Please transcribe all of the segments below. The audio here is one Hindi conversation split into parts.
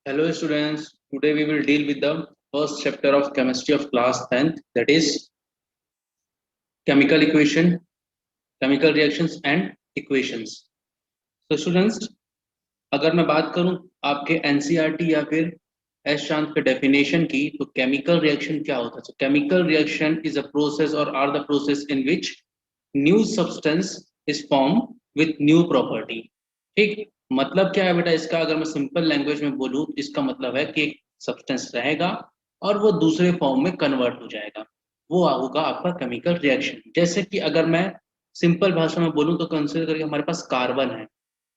Hello students, today we will deal with the first chapter of chemistry of class 10th, that is chemical equation, chemical reactions and equations. So students, अगर मैं बात करूं आपके एनसीईआरटी या फिर एस चांद के डेफिनेशन की, तो केमिकल रिएक्शन क्या होता है? Chemical reaction is a process और are the process in which new substance is form with new property. ठीक, मतलब क्या है बेटा इसका? अगर मैं सिंपल लैंग्वेज में बोलूं, इसका मतलब है कि एक सब्सटेंस रहेगा और वो दूसरे फॉर्म में कन्वर्ट हो जाएगा, वो होगा आपका केमिकल रिएक्शन। जैसे कि अगर मैं सिंपल भाषा में बोलूं तो कंसिडर करिए हमारे पास कार्बन है,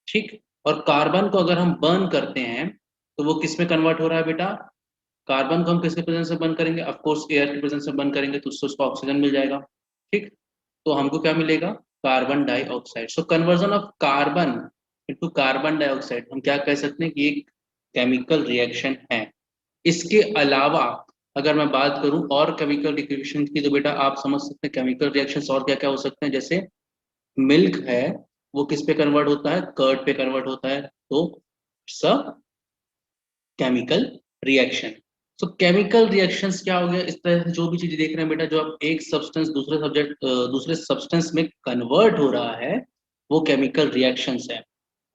ठीक, और कार्बन को अगर हम बर्न करते हैं तो वो किस में कन्वर्ट हो रहा है बेटा? कार्बन को हम किसके प्रेजेंस से बर्न करेंगे? ऑफ कोर्स एयर के प्रेजेंस से बर्न करेंगे तो उससे उसको ऑक्सीजन मिल जाएगा। ठीक, तो हमको क्या मिलेगा? Carbon dioxide. So conversion of carbon into carbon dioxide हम क्या कह सकते हैं कि एक केमिकल रिएक्शन है। इसके अलावा अगर मैं बात करूं और केमिकल रिएक्शन की, तो बेटा आप समझ सकते हैं केमिकल रिएक्शंस और क्या क्या हो सकते हैं। जैसे मिल्क है, वो किस पे कन्वर्ट होता है? कर्ड पे कन्वर्ट होता है, तो सब केमिकल रिएक्शन। सो केमिकल रिएक्शंस क्या हो गया? इस तरह से जो भी चीज देख रहे हैं बेटा, जो आप एक सब्सटेंस दूसरे सब्सटेंस में कन्वर्ट हो रहा है, वो केमिकल रिएक्शंस है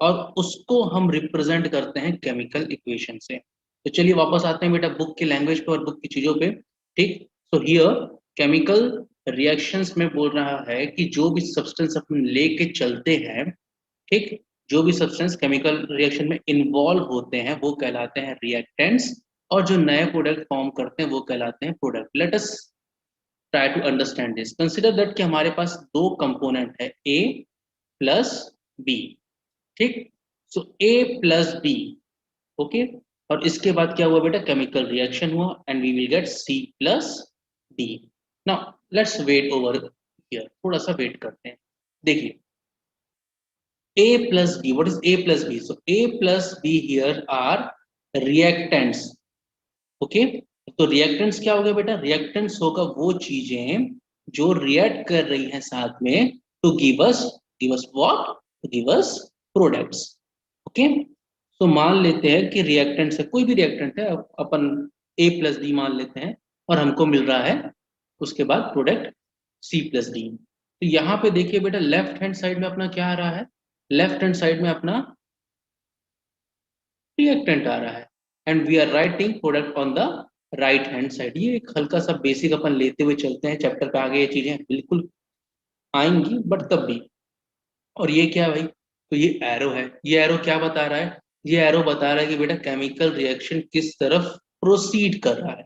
और उसको हम रिप्रेजेंट करते हैं केमिकल इक्वेशन से। तो चलिए वापस आते हैं बेटा बुक की लैंग्वेज पे और बुक की चीजों पे। ठीक, सो हियर केमिकल रिएक्शंस में बोल रहा है कि जो भी सब्सटेंस अपन लेके चलते हैं, ठीक, जो भी सब्सटेंस केमिकल रिएक्शन में इन्वॉल्व होते हैं वो कहलाते हैं रिएक्टेंट्स, और जो नए प्रोडक्ट फॉर्म करते हैं वो कहलाते हैं product. Let us try to understand this. Consider that कि हमारे पास दो कंपोनेंट है, ए प्लस बी। ठीक, so A plus B, okay, और इसके बाद क्या हुआ बेटा? केमिकल रिएक्शन हुआ and we will get C plus D. Now let's wait over here, थोड़ा सा वेट करते हैं। देखिए A plus B. What is A plus B? So A plus B here are reactants. Okay? तो reactants क्या हो गया बेटा? Reactants होगा वो चीजें जो रिएक्ट कर रही हैं साथ में to give us what? To give us products. Okay? तो मान लेते हैं कि रिएक्टेंट है, कोई भी रिएक्टेंट है, अपन A plus D मान लेते हैं और हमको मिल रहा है उसके बाद प्रोडक्ट C plus D। तो यहाँ पे देखिए बेटा लेफ्ट हैंड साइड में अपना क्या आ रहा है? लेफ्ट हैंड साइड में अपना रिएक्टेंट आ रहा है and we are writing product on the right hand side. ये एक हल्का सा बेसिक अपन लेते हुए चलते हैं, चैप्टर पे आगे ये चीजें बिल्कुल आएंगी बट तब भी। और ये क्या भाई? तो ये एरो है। ये एरो क्या बता रहा है? ये एरो बता रहा है कि बेटा केमिकल रिएक्शन किस तरफ प्रोसीड कर रहा है।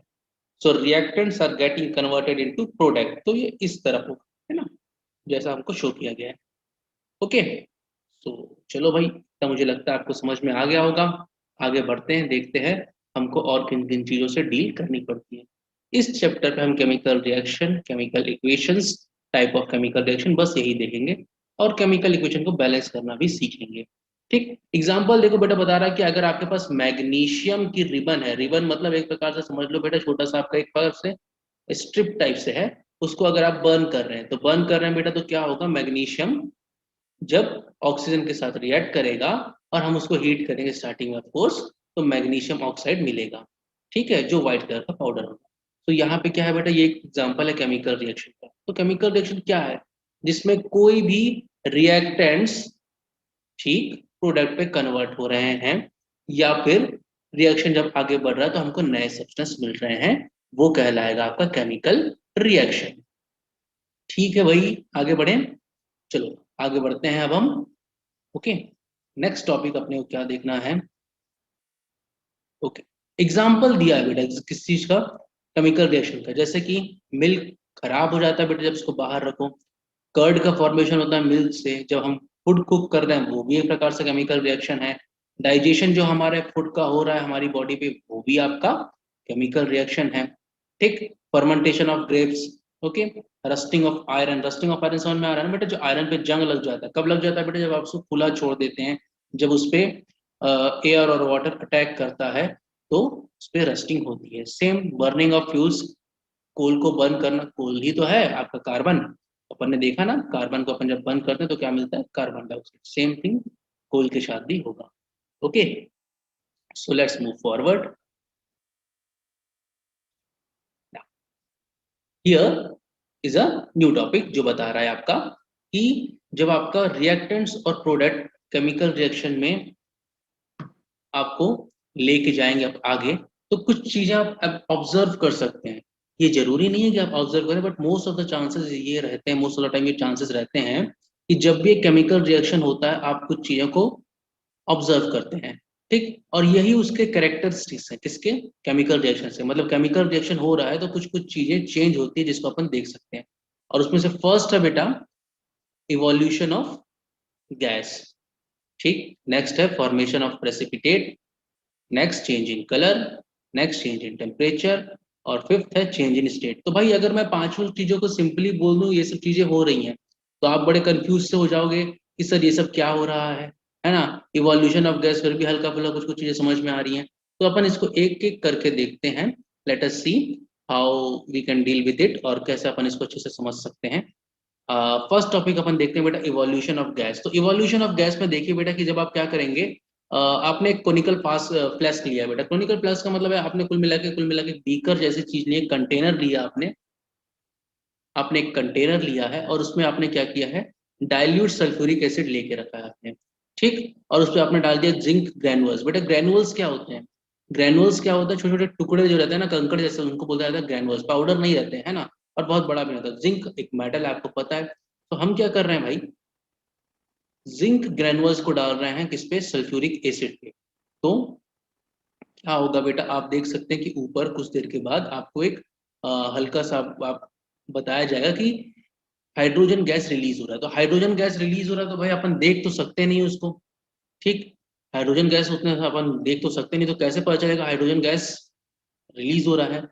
So reactants are getting converted into product, तो ये इस तरफ होगा, है ना, जैसा हमको शो किया गया है। ओके, तो चलो भाई, तो मुझे लगता है आपको समझ में आ गया होगा। आगे बढ़ते हैं, देखते हैं हमको और किन किन चीजों से डील करनी पड़ती है। इस चैप्टर पे हम chemical reaction, chemical equations, type of chemical reaction, बस यही देखेंगे और केमिकल इक्वेशन को बैलेंस करना भी सीखेंगे। ठीक, एग्जाम्पल देखो बेटा, बता रहा है कि अगर आपके पास मैग्नीशियम की रिबन है, रिबन मतलब एक प्रकार से समझ लो बेटा छोटा सा आपका एक पास से स्ट्रिप टाइप से है, उसको अगर आप बर्न कर रहे हैं, तो बर्न कर रहे हैं बेटा, तो क्या होगा? मैग्नीशियम जब ऑक्सीजन के साथ रिएक्ट करेगा और हम उसको हीट करेंगे स्टार्टिंग में ऑफ कोर्स, तो मैग्नीशियम ऑक्साइड मिलेगा, ठीक है, जो व्हाइट कलर का पाउडर होगा। तो यहाँ पे क्या है बेटा? ये एक एग्जांपल है केमिकल रिएक्शन का। तो केमिकल रिएक्शन क्या है? जिसमें कोई भी रिएक्टेंट्स, ठीक, प्रोडक्ट पे कन्वर्ट हो रहे हैं, या फिर रिएक्शन जब आगे बढ़ रहा है तो हमको नए सब्सटेंस मिल रहे हैं, वो कहलाएगा आपका केमिकल रिएक्शन। ठीक है भाई, आगे बढ़े। चलो आगे बढ़ते हैं अब हम। ओके, नेक्स्ट टॉपिक अपने को क्या देखना है? ओके, एग्जाम्पल दिया है बेटा किस चीज का? केमिकल रिएक्शन का। जैसे कि मिल्क खराब हो जाता है बेटा जब इसको बाहर रखो। कर्ड का फॉर्मेशन होता है मिल्क से। जब हम फूड कुक कर रहे हैं वो भी एक प्रकार से केमिकल रिएक्शन है। डाइजेशन जो हमारे फूड का हो रहा है हमारी बॉडी पे, वो भी आपका केमिकल रिएक्शन है। ठीक, fermentation of grapes, okay, rusting of iron. Rusting of iron समझ में आ रहा है ना बेटा? जो आयरन पे जंग लग जाता है, कब लग जाता है बेटा? जब आप उसको खुला छोड़ देते हैं, जब उस पे एयर और वाटर अटैक करता है तो उस पे रस्टिंग होती है। सेम बर्निंग ऑफ फ्यूल्स, कोल को बर्न करना, कोल ही तो है आपका कार्बन। अपन ने देखा ना, कार्बन को अपन जब बर्न करते हैं तो क्या मिलता है? Carbon dioxide. सेम थिंग कोल के साथ भी होगा। Okay, So let's move forward. Here is a new topic जो बता रहा है आपका कि जब आपका रिएक्टेंट्स और प्रोडक्ट केमिकल रिएक्शन में आपको लेके जाएंगे आप आगे, तो कुछ चीजें आप ऑब्जर्व कर सकते हैं। ये जरूरी नहीं है कि आप ऑब्जर्व करें, but most of the chances ये रहते हैं, मोस्ट ऑफ द टाइम ये चांसेस रहते हैं कि जब भी केमिकल रिएक्शन होता है आप कुछ चीजों को ऑब्जर्व करते हैं। ठीक, और यही उसके कैरेक्टरिस्टिक्स हैं, किसके? केमिकल रिएक्शन से। मतलब केमिकल रिएक्शन हो रहा है तो कुछ कुछ चीजें चेंज होती है जिसको अपन देख सकते हैं, और उसमें से फर्स्ट है बेटा इवोल्यूशन ऑफ गैस। ठीक, नेक्स्ट है formation of precipitate, next change in colour, next change in temperature, और फिफ्थ है चेंज इन स्टेट। तो भाई अगर मैं पांचों चीजों को सिंपली बोल दूं ये सब चीजें हो रही हैं, तो आप बड़े कंफ्यूज से हो जाओगे कि सर ये सब क्या हो रहा है ना। इवोल्यूशन ऑफ गैस फिर भी हल्का फुल्का कुछ कुछ चीजें समझ में आ रही हैं, तो अपन इसको एक एक करके देखते हैं। Let us see how we can deal with it, और कैसे अपन इसको अच्छे से समझ सकते हैं। फर्स्ट टॉपिक अपन देखते हैं बेटा इवोल्यूशन ऑफ गैस। तो इवोल्यूशन ऑफ गैस में देखिए बेटा कि जब आप क्या करेंगे, आपने एक कोनिकल पास फ्लास्क लिया है बेटा। कोनिकल फ्लास्क का मतलब है आपने कुल मिला के बीकर जैसी चीज लिए, कंटेनर लिया आपने, एक कंटेनर लिया है और उसमें आपने क्या किया है, डाइल्यूट सल्फ्यूरिक एसिड लेके रखा है आपने। ठीक, और उसमें आपने डाल दिया जिंक ग्रैनुअल्स। बेटा ग्रैनुअल्स क्या होते हैं? ग्रैनुअल्स क्या होता है? छोटे छोटे टुकड़े जो रहते हैं ना, कंकड़ जैसे, उनको बोलते हैं ग्रैनुअल्स। पाउडर नहीं रहते हैं ना, और बहुत बड़ा भी नहीं होता। जिंक एक मेटल है, आपको पता है। तो हम क्या कर रहे हैं भाई, जिंक ग्रैनुअल्स को डाल रहे हैं किस पे? सल्फ्यूरिक एसिड पे। तो क्या होगा बेटा, आप देख सकते हैं कि ऊपर कुछ देर के बाद आपको एक हल्का सा आप बताया जाएगा कि हाइड्रोजन गैस रिलीज हो रहा है। तो हाइड्रोजन गैस रिलीज हो रहा है तो भाई अपन देख तो सकते नहीं उसको। ठीक, हाइड्रोजन गैस उतने से अपन देख तो सकते नहीं, तो कैसे पता चलेगा हाइड्रोजन गैस रिलीज हो रहा है?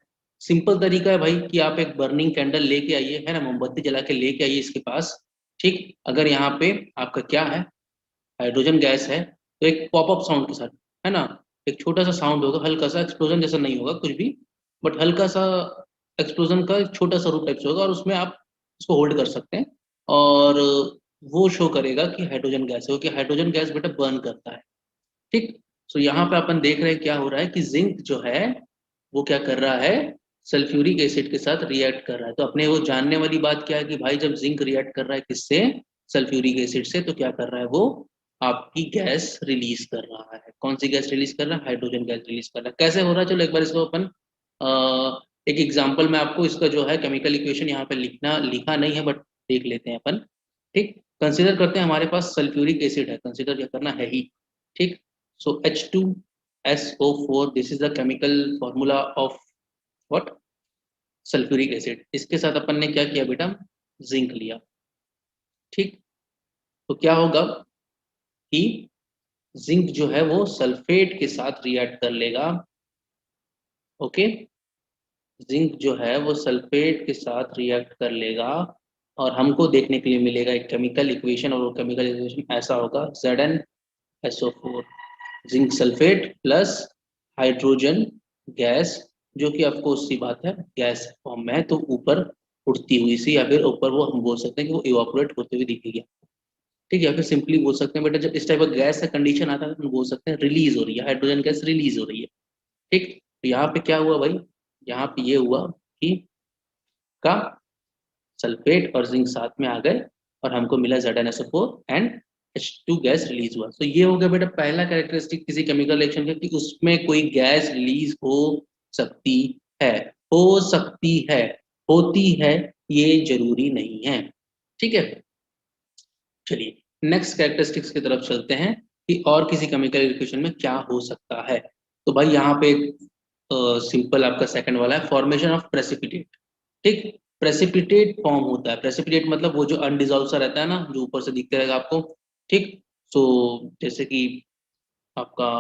सिंपल तरीका है भाई कि आप एक बर्निंग कैंडल लेके आइए, है ना, मोमबत्ती जला के लेके आइए इसके पास। ठीक, अगर यहाँ पे आपका क्या है, हाइड्रोजन गैस है, तो एक पॉपअप साउंड के साथ, है ना, एक छोटा सा साउंड होगा, हल्का सा एक्सप्लोजन जैसा नहीं होगा कुछ भी, बट हल्का सा एक्सप्लोजन का एक छोटा सा रूप टाइप से होगा, और उसमें आप उसको होल्ड कर सकते हैं, और वो शो करेगा कि हाइड्रोजन गैस है, क्योंकि हाइड्रोजन गैस बेटा बर्न करता है। ठीक, तो यहाँ पे अपन देख रहे हैं क्या हो रहा है कि जिंक जो है वो क्या कर रहा है, सल्फ्यूरिक एसिड के साथ रिएक्ट कर रहा है। तो अपने वो जानने वाली बात क्या है कि भाई जब जिंक रिएक्ट कर रहा है किससे? सल्फ्यूरिक एसिड से, तो क्या कर रहा है वो, आपकी गैस रिलीज कर रहा है। कौन सी गैस रिलीज कर रहा है? हाइड्रोजन गैस रिलीज कर रहा है। कैसे हो रहा है, चलो एक बार इसको अपन एक एग्जांपल में आपको इसका जो है केमिकल इक्वेशन यहाँ पे लिखा नहीं है, बट देख लेते हैं अपन। ठीक, कंसीडर करते हैं हमारे पास सल्फ्यूरिक एसिड है, कंसीडर क्या करना है ही। ठीक, सो H2SO4, this is the chemical formula of what? Sulphuric acid. इसके साथ अपन ने क्या किया बेटा, जिंक लिया। ठीक, तो क्या होगा कि जिंक जो है वो सल्फेट के साथ रिएक्ट कर लेगा। ओके, जिंक जो है वो सल्फेट के साथ रिएक्ट कर लेगा, और हमको देखने के लिए मिलेगा एक केमिकल इक्वेशन, और वो केमिकल इक्वेशन ऐसा होगा ZnSO4, zinc sulphate plus hydrogen gas, जो कि आपको उसकी बात है गैस फॉर्म में है, तो ऊपर उड़ती हुई सी, या फिर ऊपर वो हम बोल सकते हैं कि वो इवापोरेट होते हुए दिखेगी। ठीक है, या फिर सिंपली बोल सकते हैं बेटा जब इस टाइप का गैस का कंडीशन आता है तो हम बोल सकते हैं रिलीज हो रही है, हाइड्रोजन गैस रिलीज हो रही है। ठीक, तो यहाँ पे क्या हुआ भाई, यहाँ पे ये हुआ कि का सल्फेट और जिंक साथ में आ गए, और हमको मिला ZnSO4 and H2 gas release हुआ। तो ये हो गया बेटा पहला कैरेक्टरिस्टिक किसी केमिकल रिएक्शन का, कि उसमें कोई गैस रिलीज हो सकती है, हो सकती है, होती है, ये जरूरी नहीं है। ठीक है, चलिए नेक्स्ट कैरेक्टरिस्टिक्स की तरफ चलते हैं कि और किसी केमिकल रिएक्शन में क्या हो सकता है। तो भाई यहाँ पे सिंपल आपका सेकंड वाला है फॉर्मेशन ऑफ प्रेसिपिटेट। ठीक, प्रेसिपिटेट फॉर्म होता है। प्रेसिपिटेट मतलब वो जो अनडिजॉल्व सा रहता है ना, जो ऊपर से दिखते रहेगा आपको। ठीक, तो जैसे कि आपका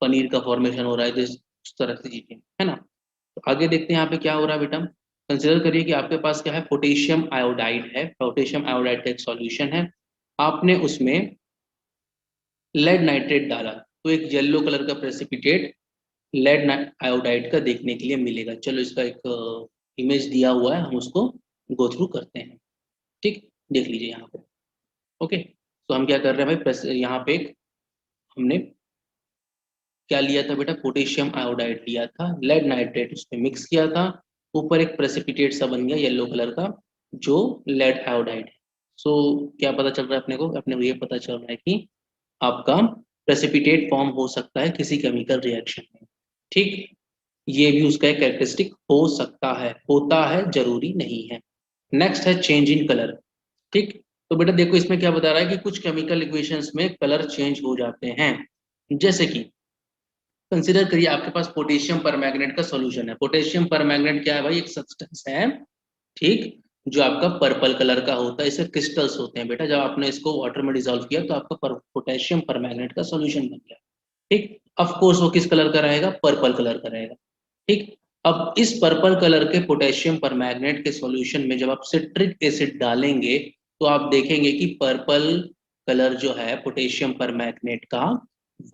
पनीर का फॉर्मेशन हो रहा है, जिस तरह से चीजें, है ना। तो आगे देखते हैं यहाँ पे क्या हो रहा है बेटा। कंसिडर करिए कि आपके पास क्या है, पोटेशियम आयोडाइड है। पोटेशियम आयोडाइड का एक सॉल्यूशन है, आपने उसमें लेड नाइट्रेट डाला, तो एक येलो कलर का प्रेसिपिटेट लेड आयोडाइड का देखने के लिए मिलेगा। चलो इसका एक इमेज दिया हुआ है, हम उसको गो थ्रू करते हैं। ठीक, देख लीजिए यहाँ पे। ओके, तो हम क्या कर रहे हैं भाई, यहाँ पे एक हमने क्या लिया था बेटा, पोटेशियम आयोडाइड लिया था, लेड नाइट्रेट उसमें मिक्स किया था, ऊपर एक प्रेसिपिटेट सा बन गया येलो कलर का जो लेड आयोडाइड है। सो क्या पता चल रहा है अपने को ये पता चल रहा है कि आपका प्रेसिपिटेट फॉर्म हो सकता है किसी केमिकल रिएक्शन में। ठीक, ये भी उसका एक कैरेक्टरिस्टिक हो सकता है, होता है, जरूरी नहीं है। नेक्स्ट है चेंज इन कलर। ठीक, तो बेटा देखो इसमें क्या बता रहा है कि कुछ केमिकल इक्वेशंस में कलर चेंज हो जाते हैं। जैसे कि कंसिडर करिए आपके पास पोटेशियम परमैंगनेट का सॉल्यूशन है। पोटेशियम परमैंगनेट क्या है भाई, एक सब्सटेंस है, ठीक, जो आपका पर्पल कलर का होता है, इसके क्रिस्टल्स होते हैं बेटा। जब आपने इसको वाटर में डिसॉल्व किया तो आपका पोटेशियम परमैंगनेट का सॉल्यूशन बन गया। ठीक, ऑफ कोर्स वो किस कलर का रहेगा, पर्पल कलर का रहेगा। ठीक, अब इस पर्पल कलर के पोटेशियम परमैंगनेट के सॉल्यूशन में जब आप सिट्रिक एसिड डालेंगे तो आप देखेंगे कि पर्पल कलर जो है पोटेशियम परमैंगनेट का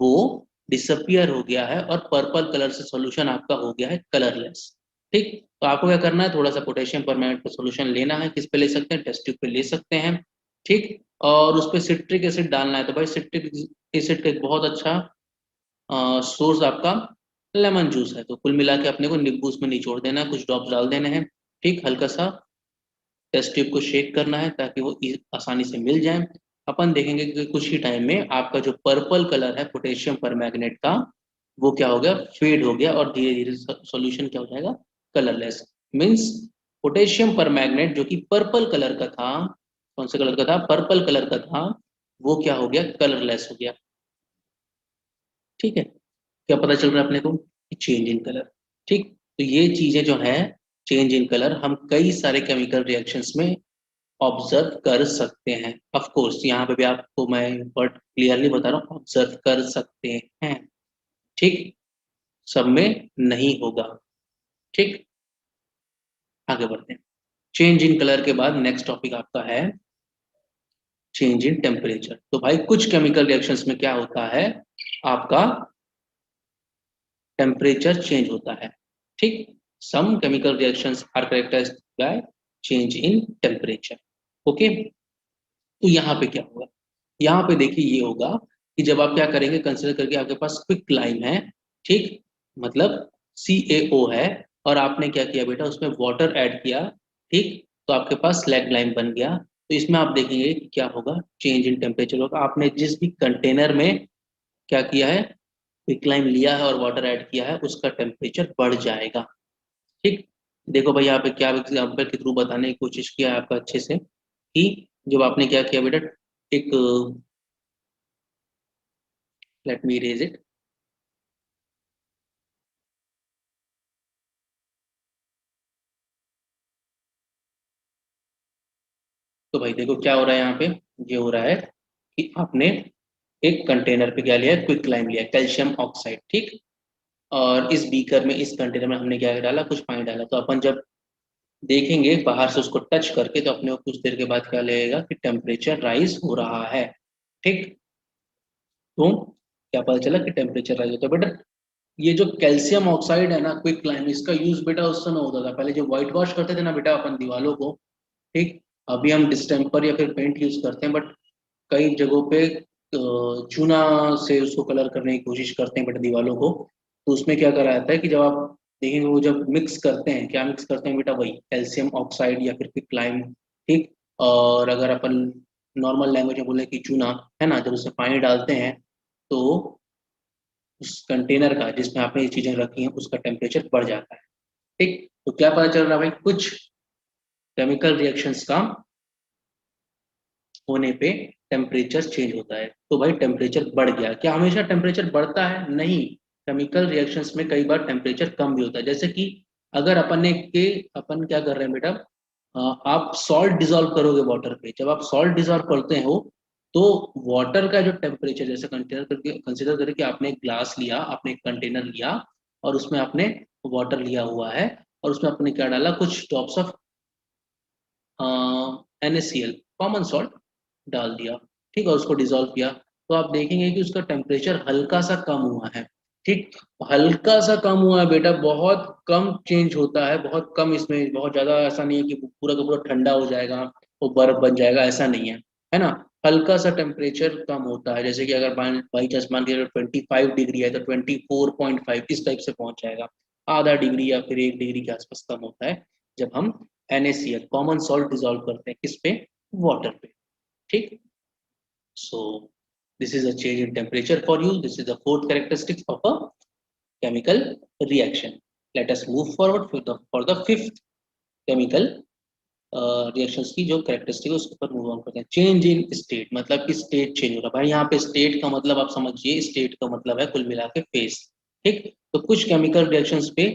वो डिसअपियर हो गया है और पर्पल कलर से सॉल्यूशन आपका हो गया है कलरलेस। ठीक, तो आपको क्या करना है, थोड़ा सा पोटेशियम परमैंगनेट का सॉल्यूशन लेना है, किस पे ले सकते हैं, टेस्ट ट्यूब पे ले सकते हैं। ठीक, और उस पे सिट्रिक एसिड डालना है, तो भाई सिट्रिक एसिड का एक बहुत अच्छा सोर्स आपका लेमन जूस है। तो कुल मिला के अपने को नींबू उसमें निचोड़ देना है, कुछ ड्रॉप्स डाल देने हैं। ठीक, हल्का सा टेस्ट ट्यूब को शेक करना है ताकि वो आसानी से मिल जाए। अपन देखेंगे कि कुछ ही टाइम में आपका जो पर्पल कलर है पोटेशियम परमैंगनेट का वो क्या हो गया, फेड हो गया और धीरे धीरे सॉल्यूशन क्या हो जाएगा, कलरलेस। मींस पोटेशियम परमैंगनेट जो कि पर्पल कलर का था, कौन से कलर का था, पर्पल कलर का था, वो क्या हो गया, कलरलेस हो गया। ठीक है, क्या पता चल रहा है अपने को, चेंज इन कलर। ठीक, तो ये चीजें जो है चेंज इन कलर हम कई सारे केमिकल रिएक्शंस में ऑब्जर्व कर सकते हैं। ऑफ कोर्स यहाँ पे भी आपको मैं वर्ड क्लियरली बता रहा हूँ, ऑब्जर्व कर सकते हैं। ठीक, सब में नहीं होगा। ठीक, आगे बढ़ते हैं। चेंज इन कलर के बाद नेक्स्ट टॉपिक आपका है चेंज इन टेम्परेचर। तो भाई कुछ केमिकल रिएक्शंस में क्या होता है, आपका टेम्परेचर चेंज होता है। ठीक, some chemical reactions are characterised by change in temperature. Okay, तो यहाँ पे क्या होगा, यहाँ पे देखिए ये होगा कि जब आप क्या करेंगे, कंसिडर करके आपके पास क्विक लाइम है, ठीक, मतलब CaO है, और आपने क्या किया बेटा, उसमें वाटर ऐड किया। ठीक, तो आपके पास स्लैग लाइम बन गया। तो इसमें आप देखेंगे कि क्या होगा, चेंज इन टेम्परेचर होगा। आपने जिस भी कंटेनर में क्या किया है, क्विकलाइम लिया है और वाटर ऐड किया है, उसका टेम्परेचर बढ़ जाएगा। ठीक, देखो भाई यहाँ पे क्या एग्जाम्पल के थ्रू बताने की कोशिश किया है आपका अच्छे से कि जब आपने क्या किया बेटा, एक, लेट मी इरेज इट। तो भाई देखो क्या हो रहा है यहाँ पे, ये हो रहा है कि आपने एक कंटेनर पे क्या लिया है, क्विकलाइम लिया है, कैल्शियम ऑक्साइड। ठीक, और इस बीकर में, इस कंटेनर में हमने क्या डाला, कुछ पानी डाला। तो अपन जब देखेंगे बाहर से उसको टच करके तो अपने को कुछ देर के बाद क्या लगेगा कि टेम्परेचर राइज हो रहा है। ठीक, तो क्या पता चला कि टेम्परेचर राइज होता है बेटा। ये जो कैल्शियम ऑक्साइड है ना, क्विक लाइम, इसका यूज बेटा उस समय होता था, पहले जो व्हाइट वॉश करते थे ना बेटा अपन दीवालों को। ठीक, अभी हम डिस्टेम्पर या फिर पेंट यूज करते हैं, बट कई जगहों पे चूना से उसको कलर करने की कोशिश करते हैं बेटा दीवालों को। तो उसमें क्या करा जाता है कि जब आप देखेंगे वो जब मिक्स करते हैं, क्या मिक्स करते हैं बेटा, वही कैल्शियम ऑक्साइड या फिर क्विक लाइम। ठीक, और अगर अपन नॉर्मल लैंग्वेज में बोले कि चूना, है ना, जब उसमें पानी डालते हैं तो उस कंटेनर का जिसमें आपने ये चीजें रखी हैं उसका टेम्परेचर बढ़ जाता है। ठीक, तो क्या पता चल रहा है भाई, कुछ केमिकल रिएक्शंस का होने पे टेम्परेचर चेंज होता है। तो भाई टेम्परेचर बढ़ गया, क्या हमेशा टेम्परेचर बढ़ता है, नहीं। केमिकल रिएक्शंस में कई बार टेम्परेचर कम भी होता है। जैसे कि अगर अपन क्या कर रहे हैं बेटा, आप सॉल्ट डिजोल्व करोगे वाटर पे, जब आप सॉल्ट डिजोल्व करते हो तो वाटर का जो टेम्परेचर, जैसे कंसिडर करके कि आपने एक ग्लास लिया, आपने एक कंटेनर लिया और उसमें आपने वाटर लिया हुआ है, और उसमें आपने क्या डाला, कुछ drops of NaCl, common salt डाल दिया। ठीक, और उसको डिजोल्व किया, तो आप देखेंगे कि उसका टेम्परेचर हल्का सा कम हुआ है। ठीक, हल्का सा कम हुआ है बेटा, बहुत कम चेंज होता है, बहुत कम, इसमें बहुत ज्यादा ऐसा नहीं है कि पूरा का पूरा ठंडा हो जाएगा वो बर्फ बन जाएगा, ऐसा नहीं है, है ना। हल्का सा टेम्परेचर कम होता है, जैसे कि अगर बाई चांस मान के 25 डिग्री है तो 24.5 इस टाइप से पहुंच जाएगा, आधा डिग्री या फिर 1 डिग्री के आसपास कम होता है जब हम NaCl कॉमन सॉल्ट डिजोल्व करते हैं किस पे, वाटर पे। ठीक, so this is a change in temperature for you, this is the fourth characteristics of a chemical reaction. Let us move forward for the fifth chemical reactions की जो कैरेक्टरिस्टिक है उसके ऊपर मूव ऑन करते हैं। चेंज इन स्टेट, मतलब कि स्टेट चेंज हो रहा है भाई, यहाँ पे स्टेट का मतलब आप समझिए, स्टेट का मतलब है कुल मिला के फेस। ठीक, तो कुछ केमिकल रिएक्शंस पे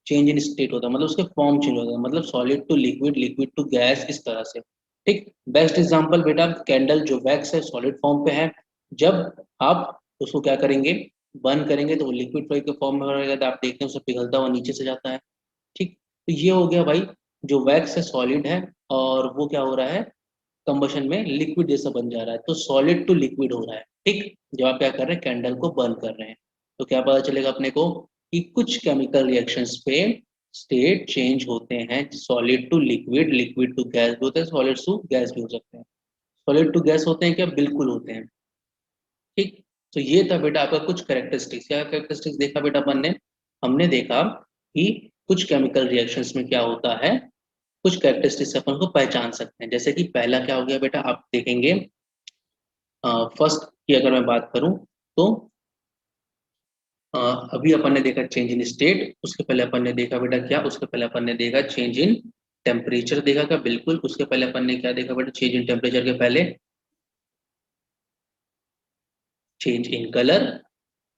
चेंज इन स्टेट होता है, मतलब उसके फॉर्म चेंज होता है, मतलब solid to liquid, liquid to gas, इस तरह से। ठीक, बेस्ट एग्जांपल बेटा कैंडल, जो वैक्स है सॉलिड फॉर्म पे है, जब आप उसको क्या करेंगे, बर्न करेंगे तो वो लिक्विड के फॉर्म में रहेगा, तो आप देखते हैं उसे पिघलता हुआ नीचे से जाता है। ठीक, तो ये हो गया भाई, जो वैक्स है सॉलिड है और वो क्या हो रहा है, कंबशन में लिक्विड जैसा बन जा रहा है, तो सॉलिड टू लिक्विड हो रहा है। ठीक, जब आप क्या कर रहे हैं, कैंडल को बर्न कर रहे हैं, तो क्या पता चलेगा अपने को कि कुछ केमिकल रिएक्शंस पे स्टेट चेंज होते हैं, solid to liquid, liquid to gas भी होते हैं, सॉलिड टू गैस भी हो सकते हैं। सॉलिड टू गैस होते हैं क्या, बिल्कुल होते हैं। ठीक, तो ये था बेटा आपका कुछ कैरेक्टरिस्टिक्स। क्या कैरेक्टरिस्टिक्स देखा बेटा अपन ने, हमने देखा कि कुछ केमिकल रिएक्शंस में क्या होता है, कुछ कैरेक्टरिस्टिक्स अपन को पहचान सकते हैं। जैसे कि पहला क्या हो गया बेटा, आप देखेंगे फर्स्ट की अगर मैं बात करूं तो अ, अभी अपन ने देखा चेंज इन स्टेट, उसके पहले अपन ने देखा बेटा क्या, उसके पहले अपन ने देखा चेंज इन टेम्परेचर, देखा क्या, बिल्कुल उसके पहले अपन ने क्या देखा बेटा, चेंज इन टेम्परेचर के पहले change in colour,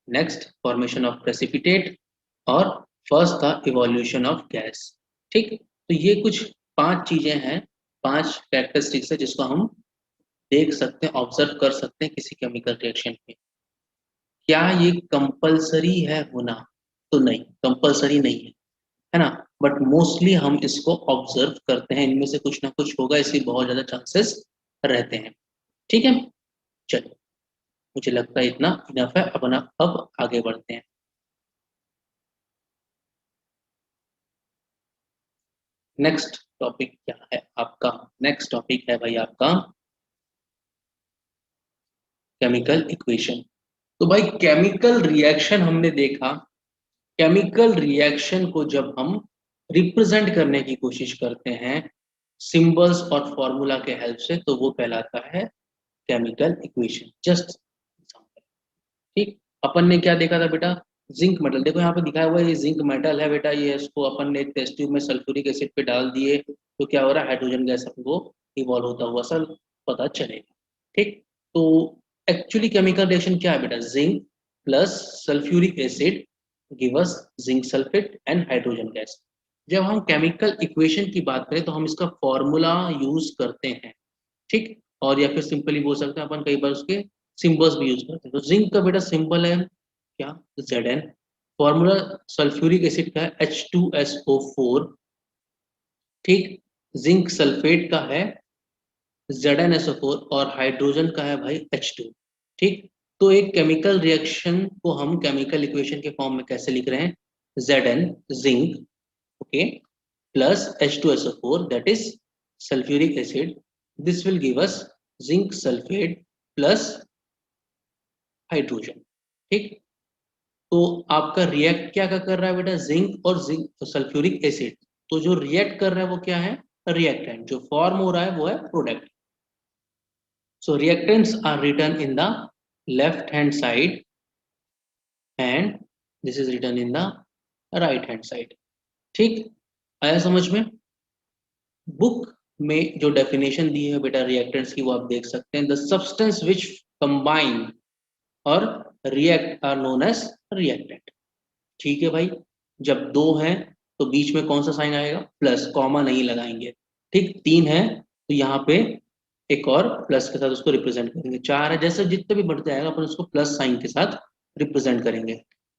next formation of precipitate, और फर्स्ट था इवोल्यूशन ऑफ गैस। ठीक, तो ये कुछ 5 चीजें हैं, 5 कैरेक्टरिस्टिक्स है जिसको हम देख सकते हैं, ऑब्जर्व कर सकते हैं किसी केमिकल रिएक्शन में। क्या ये कंपलसरी है होना, तो नहीं, कंपलसरी नहीं है, है ना, बट मोस्टली हम इसको ऑब्जर्व करते हैं, इनमें से कुछ ना कुछ होगा, इसकी बहुत ज्यादा चांसेस रहते हैं। ठीक है, चलो, मुझे लगता है इतना इनफ है, अपना अब आगे बढ़ते हैं। नेक्स्ट टॉपिक क्या है आपका, नेक्स्ट टॉपिक है भाई आपका केमिकल इक्वेशन। तो भाई केमिकल रिएक्शन हमने देखा, केमिकल रिएक्शन को जब हम रिप्रेजेंट करने की कोशिश करते हैं सिंबल्स और फॉर्मूला के हेल्प से, तो वो कहलाता है केमिकल इक्वेशन। Just example. ठीक, अपन ने क्या देखा था बेटा, जिंक मेटल, देखो यहाँ पे दिखाया हुआ है ये जिंक मेटल है बेटा, ये इसको अपन ने एक टेस्ट ट्यूब में सल्फ्यूरिक एसिड पे डाल दिए तो क्या हो रहा है, हाइड्रोजन गैस अपन को इवॉल्व होता हुआ सर पता चलेगा। ठीक, तो एक्चुअली केमिकल रिएक्शन क्या है बेटा, zinc plus sulphuric acid give us zinc sulphate and hydrogen gas. जब हम केमिकल इक्वेशन की बात करें तो हम इसका फॉर्मूला यूज करते हैं। ठीक, और या फिर सिंपली बोल सकते हैं अपन कई बार उसके सिंबल्स भी यूज करते हैं। तो जिंक का बेटा सिंबल है क्या, Zn। फॉर्मूला सल्फ्यूरिक एसिड का है H2SO4। ठीक, जिंक सल्फेट का है ZnSO4 और हाइड्रोजन का है भाई H2। ठीक, तो एक केमिकल रिएक्शन को हम केमिकल इक्वेशन के फॉर्म में कैसे लिख रहे हैं, Zn zinc, okay, plus H2SO4 that is sulfuric acid, this will give us zinc sulfate plus hydrogen. ठीक, तो आपका रिएक्ट क्या क्या कर रहा है बेटा, जिंक और जिंक सल्फ्यूरिक एसिड, तो जो रिएक्ट कर रहा है वो क्या है, रिएक्टेंट, जो फॉर्म हो रहा है वो है product. So reactants are written in the left hand side and this is written in the right hand side. ठीक, आया समझ में। बुक में जो डेफिनेशन दी है बेटा रिएक्टेंट्स की वो आप देख सकते हैं, द सब्सटेंस विच कंबाइन और react are known as reactant. ठीक है भाई, जब दो हैं तो बीच में कौन सा साइन आएगा, प्लस, कॉमा नहीं लगाएंगे। ठीक, तीन है तो यहाँ पे एक और प्लस के साथ उसको रिप्रेजेंट करेंगे, चार है, जैसे जितने भी बढ़ते जाएगा अपन उसको प्लस साइन के साथ रिप्रेजेंट करेंगे।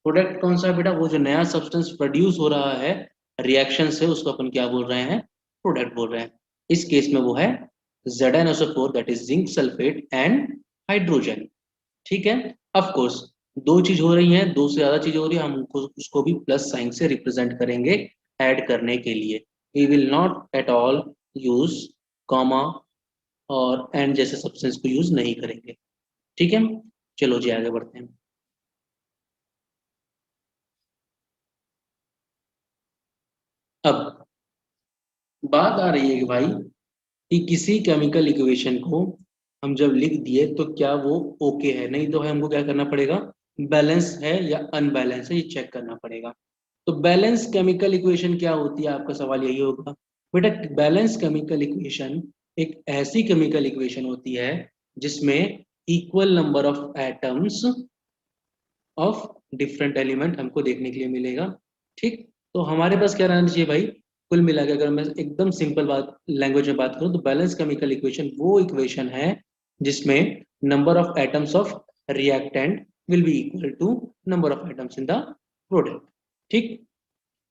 प्रोडक्ट कौन सा है बेटा, वो जो नया सब्सटेंस प्रोड्यूस हो रहा है रिएक्शन से उसको अपन क्या बोल रहे हैं, प्रोडक्ट बोल रहे हैं। इस केस में वो है ZnSO4 that is zinc sulphate and hydrogen. ठीक है, ऑफ कोर्स दो चीज हो रही है, दो से ज्यादा चीज हो रही है, हम उसको भी प्लस साइन से रिप्रेजेंट करेंगे ऐड करने के लिए। We will not at all use comma और एंड जैसे सब्सटेंस को यूज नहीं करेंगे। ठीक है, चलो जी आगे बढ़ते हैं। अब बात आ रही है कि भाई कि किसी केमिकल इक्वेशन को हम जब लिख दिए तो क्या वो ओके है, नहीं तो है हमको क्या करना पड़ेगा, बैलेंस है या अनबैलेंस है ये चेक करना पड़ेगा। तो बैलेंस केमिकल इक्वेशन क्या होती है, आपका सवाल यही होगा। बेटा बैलेंस केमिकल इक्वेशन एक ऐसी केमिकल इक्वेशन होती है जिसमें equal number of atoms of different element हमको देखने के लिए मिलेगा। ठीक, तो हमारे पास क्या रहना चाहिए भाई, कुल मिला के अगर मैं एकदम सिंपल बात लैंग्वेज में बात करूं तो बैलेंस केमिकल इक्वेशन वो इक्वेशन है जिसमें number of atoms of reactant will be equal to number of atoms in the product. ठीक,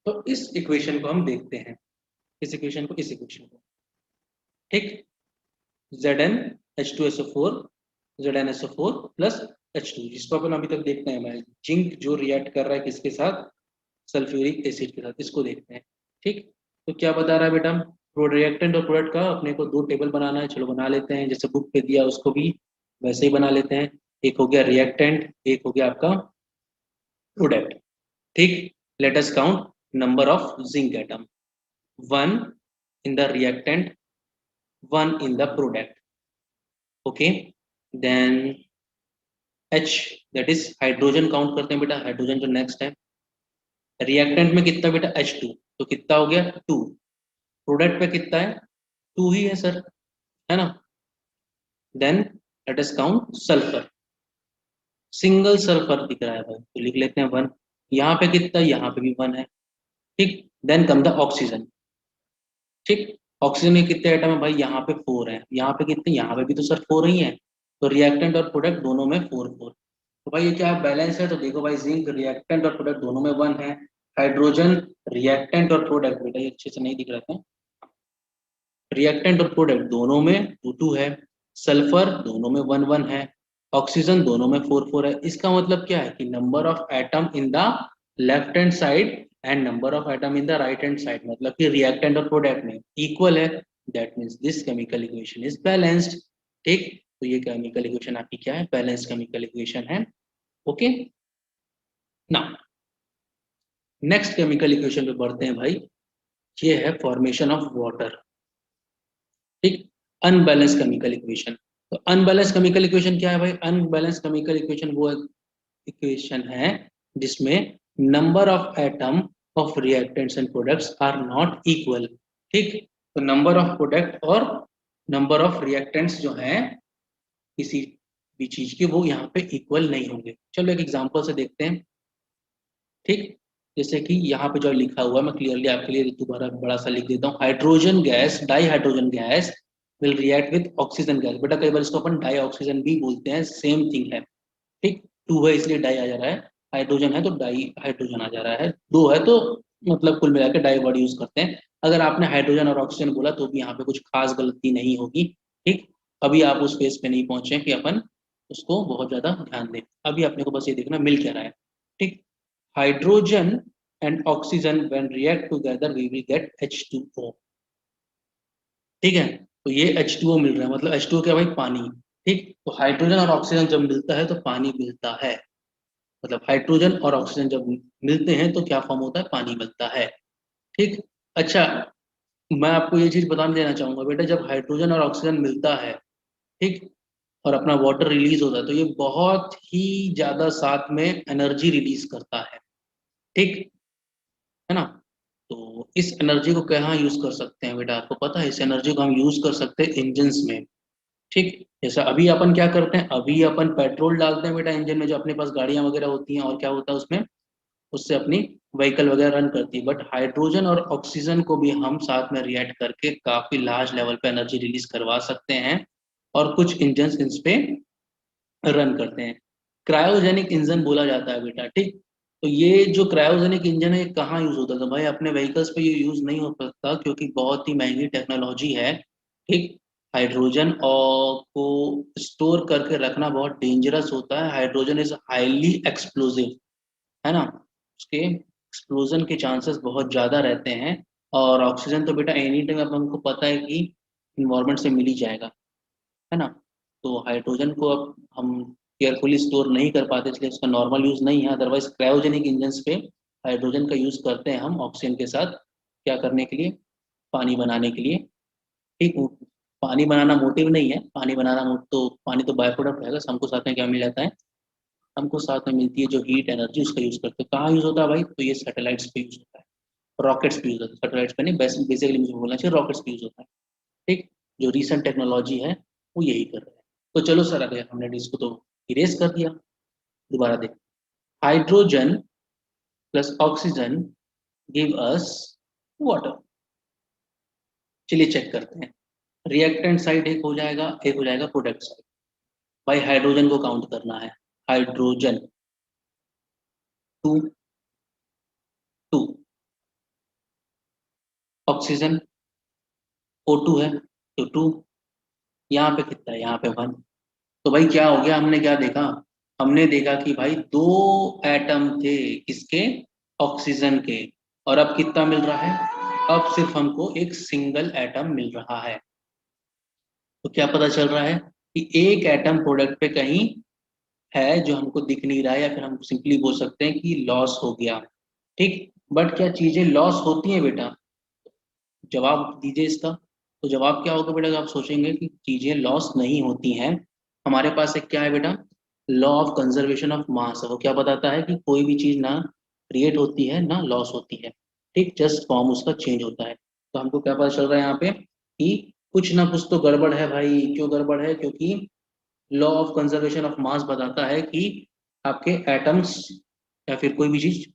तो इस इक्वेशन को हम देखते हैं, इस इक्वेशन को, इस इक्वेशन को। ठीक, Zn H2SO4 ZnSO4 plus H2, जिसको अपन अभी तक देखते हैं भाई, जिंक जो रिएक्ट कर रहा है किसके साथ, सल्फ्यूरिक एसिड के साथ, इसको देखते हैं। ठीक, तो क्या बता रहा है बेटा, रिएक्टेंट और प्रोडक्ट का अपने को दो टेबल बनाना है, चलो बना लेते हैं, जैसे बुक पे दिया उसको भी वैसे ही बना लेते हैं। एक हो गया रिएक्टेंट, एक हो गया आपका प्रोडक्ट। ठीक, let us count number of zinc atom, one in the reactant, one in the product. Okay, then H, that is hydrogen count करते हैं बेटा, हाइड्रोजन जो नेक्स्ट है। रिएक्टेंट में कितना बेटा H2, तो कितना हो गया 2। प्रोडक्ट पे कितना है 2 ही है सर, है ना। Then let us count sulphur, single sulphur दिख रहा है भाई तो लिख लेते हैं 1। यहाँ पे कितना, यहाँ पे भी 1 है। ठीक, देन कम द ऑक्सीजन। ठीक, ऑक्सीजन में कितने एटम है भाई, यहाँ पे 4 है, यहाँ पे कितने, यहाँ पे भी तो सर 4 ही है। तो रिएक्टेंट और प्रोडक्ट दोनों में 4 4। तो भाई ये क्या बैलेंस है, तो देखो भाई जिंक रिएक्टेंट और प्रोडक्ट दोनों में 1 है। हाइड्रोजन रिएक्टेंट और प्रोडक्ट, बेटा ये अच्छे से नहीं दिख रहा था, रिएक्टेंट और प्रोडक्ट दोनों में 2 2 है। सल्फर दोनों में 1 1 है। ऑक्सीजन दोनों में 4 4 है। इसका मतलब क्या है कि number of atom in the left hand side and number of atom in the right hand side, मतलब कि रिएक्टेंट और प्रोडक्ट में इक्वल है। That means this chemical equation is balanced. ठीक, तो ये केमिकल इक्वेशन आपकी क्या है, बैलेंस केमिकल इक्वेशन है। Okay, now next chemical equation पे बढ़ते हैं भाई, ये है फॉर्मेशन ऑफ वाटर। ठीक, अनबैलेंस केमिकल इक्वेशन। तो अनबैलेंस केमिकल इक्वेशन क्या है भाई, अनबैलेंस केमिकल इक्वेशन वो इक्वेशन है जिसमें number of atom of reactants and products are not equal. ठीक, तो नंबर ऑफ प्रोडक्ट और नंबर ऑफ रिएक्टेंट्स जो हैं किसी भी चीज के वो यहाँ पे इक्वल नहीं होंगे। चलो एक एग्जांपल से देखते हैं। ठीक, जैसे कि यहाँ पे जो लिखा हुआ है मैं क्लियरली आपके लिए दोबारा बड़ा सा लिख देता हूँ, hydrogen gas, di hydrogen gas will react with oxygen gas. बेटा कई बार इसको अपन डाई ऑक्सीजन भी बोलते हैं, सेम थिंग है। ठीक, 2 है इसलिए डाई आ जा रहा है, हाइड्रोजन है तो डाई हाइड्रोजन आ जा रहा है, 2 है तो मतलब कुल मिलाकर डाई वर्ड यूज करते हैं। अगर आपने हाइड्रोजन और ऑक्सीजन बोला तो भी यहाँ पे कुछ खास गलती नहीं होगी। ठीक, अभी आप उस फेज पे नहीं पहुंचे कि अपन उसको बहुत ज्यादा ध्यान दें, अभी अपने को बस ये देखना मिल क्या रहा है। ठीक, hydrogen and oxygen when react together we will get H2O। ठीक है, तो ये H2O मिल रहा है, मतलब H2O क्या भाई, पानी। ठीक, तो हाइड्रोजन और ऑक्सीजन जब मिलता है तो पानी मिलता है, मतलब हाइड्रोजन और ऑक्सीजन जब मिलते हैं तो क्या फॉर्म होता है, पानी मिलता है। ठीक, अच्छा मैं आपको ये चीज बता देना चाहूंगा बेटा, जब हाइड्रोजन और ऑक्सीजन मिलता है, ठीक, और अपना वाटर रिलीज होता है तो ये बहुत ही ज्यादा साथ में एनर्जी रिलीज करता है। ठीक, है ना। तो इस एनर्जी को कहाँ यूज कर सकते हैं बेटा, आपको पता है, इस एनर्जी को हम यूज कर सकते हैं इंजन्स में। ठीक, जैसा अभी अपन क्या करते हैं, अभी अपन पेट्रोल डालते हैं बेटा इंजन में, जो अपने पास गाड़ियां वगैरह होती हैं, और क्या होता है उसमें, उससे अपनी व्हीकल वगैरह रन करती है। बट हाइड्रोजन और ऑक्सीजन को भी हम साथ में रिएक्ट करके काफी लार्ज लेवल पे एनर्जी रिलीज करवा सकते हैं, और कुछ इंजन इन पे रन करते हैं। क्रायोजेनिक इंजन बोला जाता है बेटा। ठीक, तो ये जो क्रायोजेनिक इंजन है ये कहाँ यूज होता था भाई, अपने व्हीकल्स पे ये यूज नहीं हो सकता क्योंकि बहुत ही महंगी टेक्नोलॉजी है। ठीक, हाइड्रोजन और को स्टोर करके रखना बहुत डेंजरस होता है, हाइड्रोजन इज हाईली एक्सप्लोसिव, है ना, उसके एक्सप्लोजन के चांसेस बहुत ज्यादा रहते हैं। और ऑक्सीजन तो बेटा एनी टाइम अपन को पता है कि इन्वायरमेंट से मिल ही जाएगा। है ना। तो हाइड्रोजन को अब हम केयरफुली स्टोर नहीं कर पाते, इसलिए उसका नॉर्मल यूज नहीं है। अदरवाइज क्रायोजेनिक इंजन्स पे हाइड्रोजन का यूज करते हैं हम ऑक्सीजन के साथ, क्या करने के लिए, पानी बनाने के लिए। ठीक, पानी बनाना मोटिव नहीं है, पानी बनाना तो पानी तो बाय प्रोडक्ट है, हमको साथ में क्या मिल जाता है, हमको साथ में मिलती है जो हीट एनर्जी, उसका यूज करते हैं। कहाँ यूज होता है भाई, तो ये सैटेलाइट्स पे यूज होता है, रॉकेट्स पे यूज होता है, सैटेलाइट्स पे नहीं, बेसिकली मुझे बोलना चाहिए रॉकेट्स पे यूज होता है। ठीक, जो रिसेंट टेक्नोलॉजी है वो यही कर रहे हैं। तो चलो सर, अगर हमने इसको तो इरेज कर दिया, दोबारा देख, hydrogen plus oxygen give us water. चलिए चेक करते हैं, रिएक्टेंट साइड एक हो जाएगा, एक हो जाएगा प्रोडक्ट साइड। भाई हाइड्रोजन को काउंट करना है, हाइड्रोजन 2, 2, ऑक्सीजन O2 है तो 2, यहाँ पे कितना है, यहाँ पे 1। तो भाई क्या हो गया, हमने क्या देखा, हमने देखा कि भाई दो एटम थे किसके, ऑक्सीजन के, और अब कितना मिल रहा है, अब सिर्फ हमको एक सिंगल एटम मिल रहा है। तो क्या पता चल रहा है कि एक एटम प्रोडक्ट पे कहीं है जो हमको दिख नहीं रहा है, या फिर हम सिंपली बोल सकते हैं कि लॉस हो गया। ठीक, बट क्या चीजें लॉस होती हैं बेटा, जवाब दीजिए इसका। तो जवाब क्या होगा बेटा, आप सोचेंगे कि चीजें लॉस नहीं होती हैं। हमारे पास एक क्या है बेटा, law of conservation of mass है, वो क्या बताता है कि कोई भी चीज ना क्रिएट होती है ना लॉस होती है। ठीक, जस्ट फॉर्म उसका चेंज होता है। तो हमको क्या पता चल रहा है यहाँ पे कि कुछ ना कुछ तो गड़बड़ है भाई। क्यों गड़बड़ है, क्योंकि law of conservation of mass बताता है कि आपके एटम्स या फिर कोई भी चीज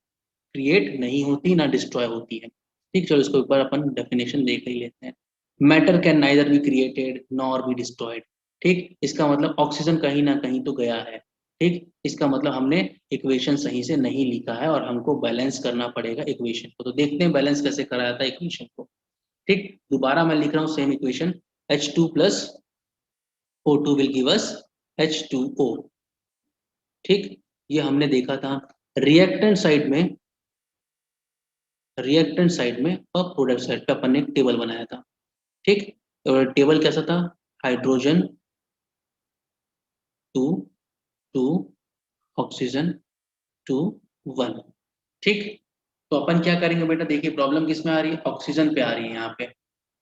क्रिएट नहीं होती ना डिस्ट्रॉय होती है। ठीक, चलो इसको एक बार अपन डेफिनेशन देख ही लेते हैं। Matter can neither be created nor be destroyed. ठीक, इसका मतलब ऑक्सीजन कहीं ना कहीं तो गया है। ठीक, इसका मतलब हमने इक्वेशन सही से नहीं लिखा है और हमको बैलेंस करना पड़ेगा इक्वेशन को। तो देखते हैं बैलेंस कैसे कराया था इक्वेशन को। ठीक, दोबारा मैं लिख रहा हूँ same equation, H2 plus O2 will give us H2O। ठीक, ये हमने देखा था रिएक्टेंट साइड में, रिएक्टेंट साइड में और प्रोडक्ट साइड पे अपन ने एक टेबल बनाया था। ठीक, और टेबल कैसा था, हाइड्रोजन 2, 2, ऑक्सीजन 2, 1। ठीक, तो अपन क्या करेंगे बेटा, देखिए प्रॉब्लम किस में आ रही है, ऑक्सीजन पे आ रही है। यहाँ पे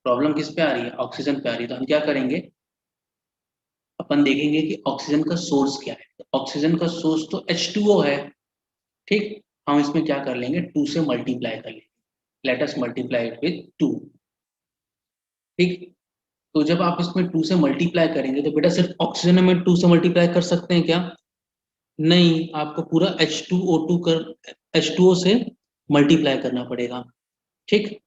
प्रॉब्लम किस पे आ रही है, ऑक्सीजन पे आ रही है। तो हम क्या करेंगे, अपन देखेंगे कि ऑक्सीजन का सोर्स क्या है। तो ऑक्सीजन का सोर्स तो H2O है। ठीक, हम इसमें क्या कर लेंगे, 2 से मल्टीप्लाई कर लेंगे, let us multiply it with 2। ठीक, तो जब आप इसमें 2 से मल्टीप्लाई करेंगे तो बेटा सिर्फ ऑक्सीजन में 2 से मल्टीप्लाई कर सकते हैं क्या, नहीं, आपको पूरा H2O2 कर H2O से मल्टीप्लाई करना पड़ेगा। ठीक,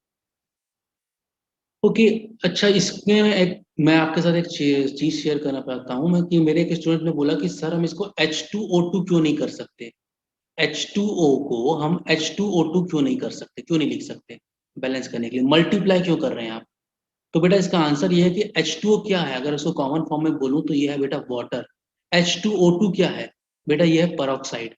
ओके। अच्छा, इसमें एक मैं आपके साथ एक चीज शेयर करना चाहता हूँ मैं, कि मेरे एक स्टूडेंट ने बोला कि सर हम इसको H2O2 क्यों नहीं कर सकते, H2O को हम H2O2 क्यों नहीं कर सकते, क्यों नहीं लिख सकते, बैलेंस करने के लिए मल्टीप्लाई क्यों कर रहे हैं आप। तो बेटा इसका आंसर ये है कि H2O क्या है, अगर इसको कॉमन फॉर्म में बोलूं तो ये है बेटा वाटर। H2O2 क्या है बेटा, ये है पेरोक्साइड।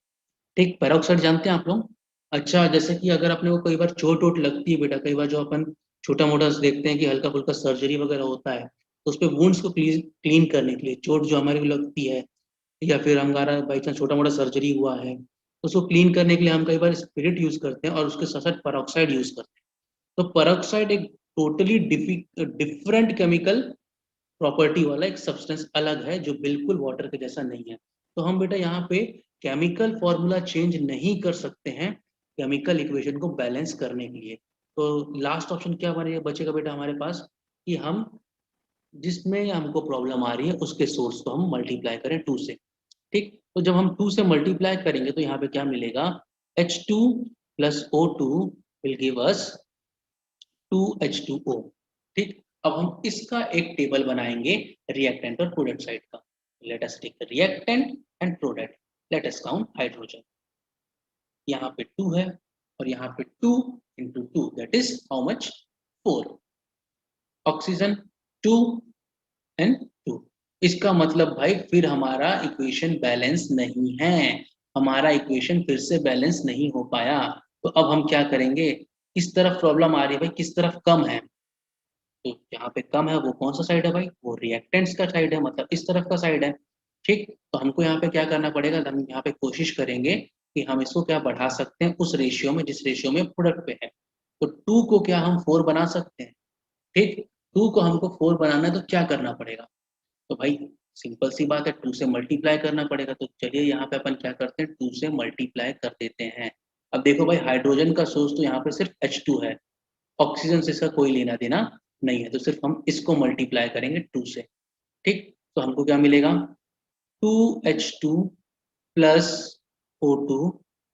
ठीक, पेरोक्साइड जानते हैं आप लोग। अच्छा, जैसे कि अगर अपने को कई बार चोट वोट लगती है बेटा, कई बार जो अपन छोटा मोटा देखते हैं कि हल्का फुल्का सर्जरी वगैरह होता है, तो उस पे वुंड्स को क्लीन करने के लिए, चोट जो हमारे को लगती है, या फिर हमारा बाई चांस छोटा मोटा सर्जरी हुआ है, तो उसको क्लीन करने के लिए हम कई बार स्पिरिट यूज करते हैं और उसके साथ साथ पेरोक्साइड यूज करते हैं। तो पेरोक्साइड एक टोटली डिफरेंट केमिकल प्रॉपर्टी वाला एक सब्सटेंस अलग है, जो बिल्कुल वाटर के जैसा नहीं है। तो हम बेटा यहाँ पे केमिकल फॉर्मूला चेंज नहीं कर सकते हैं केमिकल इक्वेशन को बैलेंस करने के लिए। तो लास्ट ऑप्शन क्या बचेगा बेटा हमारे पास, कि हम जिसमें हमको प्रॉब्लम आ रही है उसके सोर्स को हम मल्टीप्लाई करें 2 से। ठीक, तो जब हम 2 से मल्टीप्लाई करेंगे तो यहाँ पे क्या मिलेगा, H2 plus O2 will give us 2H2O। ठीक, अब हम इसका एक टेबल बनाएंगे रिएक्टेंट और प्रोडक्ट साइड का। Let us take reactant and product, let us count hydrogen. यहाँ पे 2 है और यहाँ पे 2 into 2 that is how much, 4। Oxygen 2 and 2। इसका मतलब भाई फिर हमारा इक्वेशन बैलेंस नहीं है, हमारा इक्वेशन फिर से बैलेंस नहीं हो पाया। तो अब हम क्या करेंगे, किस तरफ प्रॉब्लम आ रही है भाई, किस तरफ कम है, तो यहाँ पे कम है वो कौन सा साइड है भाई, वो रिएक्टेंट्स का साइड है, मतलब इस तरफ का साइड है। ठीक, तो हमको यहाँ पे क्या करना पड़ेगा, हम यहाँ पे कोशिश करेंगे कि हम इसको क्या बढ़ा सकते हैं उस रेशियो में जिस रेशियो में प्रोडक्ट पे है। तो 2 को क्या हम 4 बना सकते हैं। ठीक, 2 को हमको 4 बनाना है तो क्या करना पड़ेगा, तो भाई सिंपल सी बात है, 2 से मल्टीप्लाई करना पड़ेगा। तो चलिए यहाँ पे अपन क्या करते हैं, 2 से मल्टीप्लाई कर देते हैं। अब देखो भाई हाइड्रोजन का सोर्स तो यहाँ पे सिर्फ H2 है, ऑक्सीजन से इसका कोई लेना देना नहीं है, तो सिर्फ हम इसको मल्टीप्लाई करेंगे 2 से। ठीक, तो हमको क्या मिलेगा, 2H2 plus O2,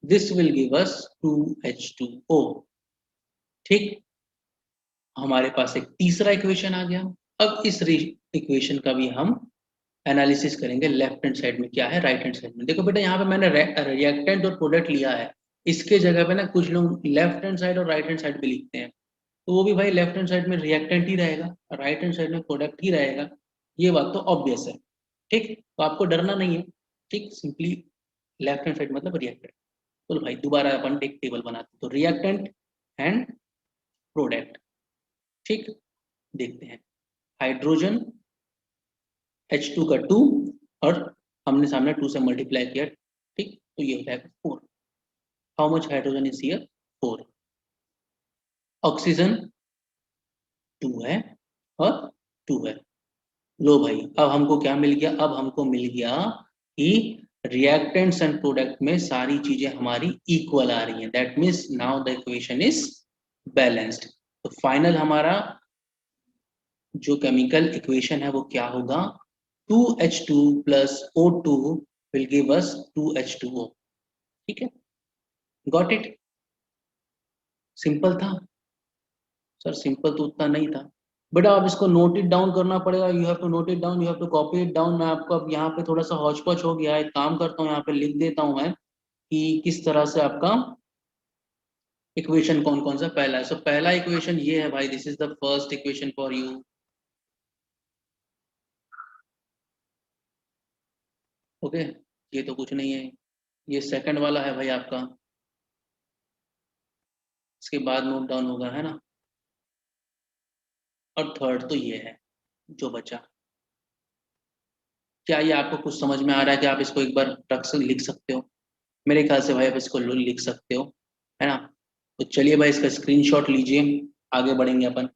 this will give us 2H2O। ठीक, हमारे पास एक तीसरा इक्वेशन आ गया। अब इस इक्वेशन का भी हम एनालिसिस करेंगे, लेफ्ट हैंड साइड में क्या है, राइट हैंड साइड में। देखो बेटा यहाँ पे मैंने रिएक्टेंट और प्रोडक्ट लिया है, इसके जगह पे ना कुछ लोग लेफ्ट हैंड साइड और राइट हैंड साइड पे लिखते हैं, तो वो भी भाई लेफ्ट हैंड साइड में रिएक्टेंट ही रहेगा, राइट हैंड साइड में प्रोडक्ट ही रहेगा, ये बात तो ऑब्वियस है। ठीक, तो आपको डरना नहीं है। ठीक, सिंपली लेफ्ट हैंड साइड मतलब रिएक्टेंट। तो भाई दोबारा अपन एक टेबल बनाते हैं, तो रिएक्टेंट एंड प्रोडक्ट। ठीक, देखते हैं, हाइड्रोजन H2 का 2 और हमने सामने 2 से मल्टीप्लाई किया। ठीक, तो ये हो जाएगा 4। How much hydrogen is here, 4। Oxygen 2 है और 2 है। लो भाई अब हमको क्या मिल गया, अब हमको मिल गया कि रिएक्टेंट्स एंड प्रोडक्ट में सारी चीजें हमारी इक्वल आ रही हैं, that means now the equation is balanced. तो फाइनल हमारा जो केमिकल इक्वेशन है वो क्या होगा, 2H2 plus O2 will give us 2H2O। ठीक है, गॉट इट, सिंपल था सर, सिंपल तो उतना नहीं था बेटा, आप इसको नोट इट डाउन करना पड़ेगा, you have to note it down, you have to copy it down. मैं आपको अब यहाँ पे थोड़ा सा हौच पौच हो गया है, एक काम करता हूँ यहाँ पे लिख देता हूँ मैं कि किस तरह से आपका इक्वेशन कौन कौन सा पहला है। सो पहला इक्वेशन ये है भाई, this is the first equation for you. Okay, ये तो कुछ नहीं है, ये सेकंड वाला है भाई आपका, इसके बाद नोट डाउन होगा है ना, और थर्ड तो ये है जो बचा। क्या ये आपको कुछ समझ में आ रहा है कि आप इसको एक बार रख से लिख सकते हो, मेरे ख्याल से भाई आप इसको लिख सकते हो, है ना। तो चलिए भाई इसका स्क्रीनशॉट लीजिए, आगे बढ़ेंगे अपन।